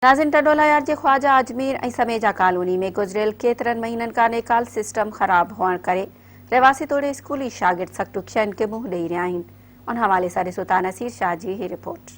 नाज़िन ٹنڈوالهيار जे ख्वाजा अजमेर ऐं समेजा कॉलोनी में गुज़िरियल केतिरनि महीननि खां नेकाल सिस्टम ख़राब हुअण करे रहिवासी तोड़े स्कूली शागिर्द सख़्त ॾुखियाईनि खे मुंहुं ॾेई रहिया आहिनि। उन हवाले सां ॾिसो था नसीर शाह जी ही रिपोर्ट।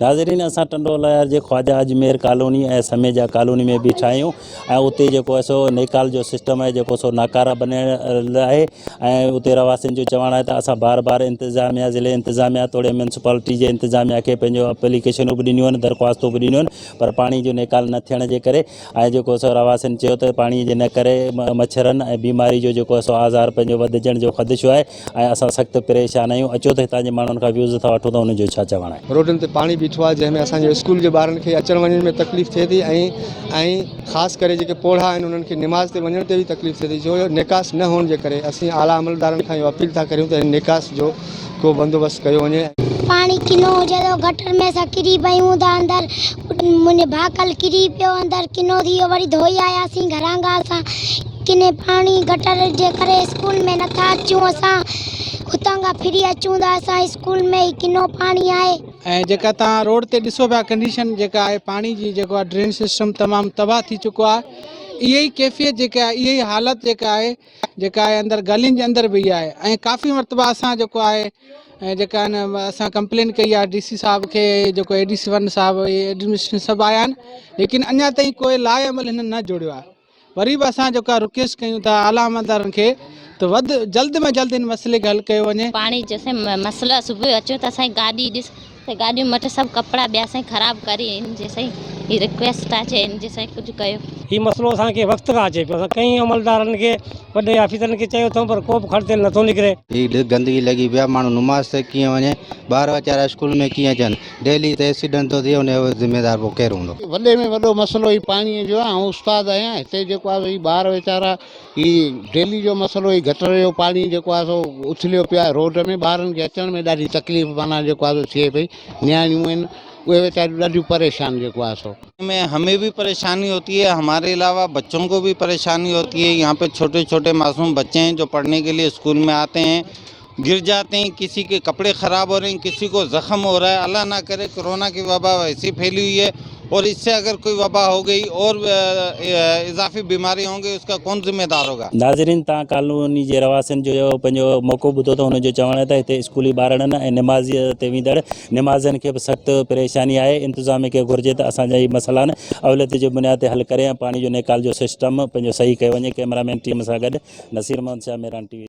नाज़रीन असां ٹنڈوالهيار जे ख्वाजा अजमेर कॉलोनी ऐं समेजा कॉलोनी में बीठा आहियूं ऐं उते जेको आहे सो नेकाल जो सिस्टम आहे जेको सो नाकारा बनियल आहे ऐं उते रहिवासियुनि जो चवणु आहे त असां बार बार इंतिज़ामिया ज़िले इंतिज़ामिया तोड़े म्यूनसिपालिटी जे इंतिज़ामिया खे पंहिंजो एप्लीकेशनूं बि ॾिनियूं आहिनि, दरख़्वास्तूं बि ॾिनियूं आहिनि, पर पाणी जो नेकाल न थियण जे करे ऐं जेको सो रहिवासियुनि चयो त पाणी जे न करे मच्छरनि ऐं बीमारी जो जेको आहे सो आज़ार पंहिंजो वधिजण जो ख़दशो आहे ऐं असां सख़्तु परेशान आहियूं। अचो त हितां जे माण्हुनि खां व्यूज़ था वठूं त उनजो छा चवणु आहे। रोडनि ते पाणी बीठो आहे जंहिंमें असांजे स्कूल जे ॿारनि खे अचण वञण में तकलीफ़ थिए थी ऐं ख़ासि करे जेके पोढ़ा आहिनि उन्हनि खे निमाज़ ते वञण ते बि तकलीफ़ थिए थी, छो निकास न हुअण जे करे असीं आला अमलदारनि खां इहो अपील था करियूं त निकास जो को बंदोबस्तु कयो वञे। पाणी किनो हुजे त गटर में असां किरी पयूं था, अंदरि मुंहिंजे भाउ कल्ह किरी पियो, अंदरि किनो थी वियो, वरी धोई आयासीं घरां असां किने पाणी गटर जे करे स्कूल में नथा अचूं, असां हुतां खां फिरी अचूं था असां स्कूल में ई किनो पाणी आहे। ऐं जेका तव्हां रोड ते ॾिसो पिया कंडीशन जेका आहे पाणी जी जेको आहे ड्रेन सिस्टम तमामु तबाह थी चुको आहे। इहा ई कैफ़ियत जेका आहे इहा ई हालत जेका आहे अंदरि गलियुनि जे अंदरि बि आहे ऐं काफ़ी मरतबा असां जेको आहे जेका आहिनि असां कंप्लेन कई आहे DC साहब खे, जेको ADC1 साहब एडमिनिस्ट्रेशन सभु आया आहिनि, लेकिन अञा ताईं कोई लाइ अमल हिननि न जोड़ियो आहे। वरी बि असां जेका रिक्वेस्ट कयूं था आला अमलदारनि खे त जल्द में जल्द इन मसइले खे हल कयो वञे। पाणी जैसे मसइला सुबुह अचो त असांजी गाॾी ॾिस त गाॾियूं मट सभु कपिड़ा ॿिया असांजी ख़राबु करे इन जे सही ही रिक्वेस्ट आहे इन जे सही कुझु कयो। हीउ मसइलो असांखे वक़्तु खां अचे पियो, असां कई अमलदारनि खे वॾे ऑफिसरनि खे चयो अथऊं पर को बि ख़र्च नथो निकिरे। हीअ गंदगी लॻी पिया, माण्हू नुमाज़ ते कीअं वञे, ॿार वीचारा स्कूल में कीअं अचनि, डेली त एक्सीडेंट थो थिए, उनजो ज़िम्मेदार पोइ केरु हूंदो। वॾे में वॾो मसइलो ई पाणीअ जो आहे ऐं उस्ताद आहियां हिते जेको आहे ॿार वीचारा ही डेली जो मसइलो ई गटर जो पाणी जेको आहे सो उछलियो पियो आहे रोड में, ॿारनि खे अचण में ॾाढी तकलीफ़ माना जेको आहे थिए पई, नियाणियूं आहिनि उहे वीचारियूं ॾाढियूं परेशान जेको आहे सो में हमें भी परेशानी होती है, हमारे अलावा बच्चों को भी परेशानी होती है। यहाँ पे छोटे छोटे मासूम बच्चे हैं जो पढ़ने के लिए स्कूल में आते हैं, गिर जाते हैं, किसी के कपड़े ख़राब हो रहे हैं, किसी को ज़ख़म हो रहा है। अल्लाह ना करे कोरोना की वबा वैसी फैली हुई है और इससे अगर कोई वबा हो गई और इजाफी बीमारी होंगी उसका कौन जिम्मेदार होगा। नाज़रीन तव्हां कॉलोनी जे रहिवासियुनि जो पंहिंजो मौक़ो ॿुधो त हुनजो चवणु आहे त हिते स्कूली ॿारनि ऐं निमाज़ीअ ते वेंदड़ निमाज़नि खे बि सख़्तु परेशानी आहे। इंतिज़ाम खे घुरिजे त असांजा ई मसइला आहिनि अवलियत जे बुनियाद ते हल करे ऐं पाणी जो नेकाल जो सिस्टम पंहिंजो सही कयो वञे। कैमरामैन टीम सां गॾु नसीर मोहन शाह, मेरान TV।